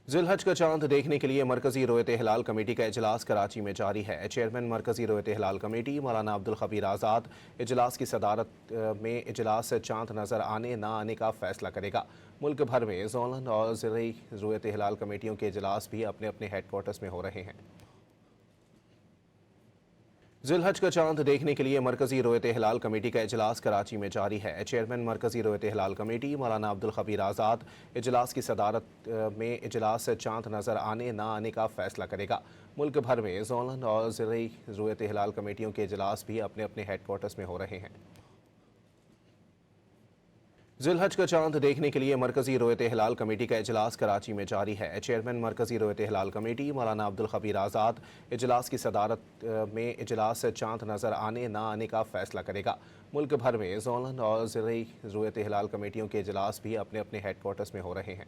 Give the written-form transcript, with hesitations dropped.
ذوالحج کا چاند دیکھنے کے لیے مرکزی رویت ہلال کمیٹی کا اجلاس کراچی میں جاری ہے۔ چیئرمین مرکزی رویت ہلال کمیٹی مولانا عبدالخبیر آزاد اجلاس کی صدارت میں اجلاس چاند نظر آنے نہ آنے کا فیصلہ کرے گا۔ ملک بھر میں زونل اور ضلعی رویت ہلال کمیٹیوں کے اجلاس بھی اپنے اپنے ہیڈ کوارٹرز میں ہو رہے ہیں۔ ذوالحج کا چاند دیکھنے کے لیے مرکزی رویت ہلال کمیٹی کا اجلاس کراچی میں جاری ہے۔ چیئرمین مرکزی رویت ہلال کمیٹی مولانا عبدالخبیر آزاد اجلاس کی صدارت میں اجلاس چاند نظر آنے نہ آنے کا فیصلہ کرے گا۔ ملک بھر میں زونل اور ضلعی رویت ہلال کمیٹیوں کے اجلاس بھی اپنے اپنے ہیڈ کوارٹرز میں ہو رہے ہیں۔ ذوالحج کا چاند دیکھنے کے لیے مرکزی رویت ہلال کمیٹی کا اجلاس کراچی میں جاری ہے۔ چیئرمین مرکزی رویت ہلال کمیٹی مولانا عبدالخبیر آزاد اجلاس کی صدارت میں اجلاس چاند نظر آنے نہ آنے کا فیصلہ کرے گا۔ ملک بھر میں زونل اور ضلعی رویت ہلال کمیٹیوں کے اجلاس بھی اپنے اپنے ہیڈ کوارٹرز میں ہو رہے ہیں۔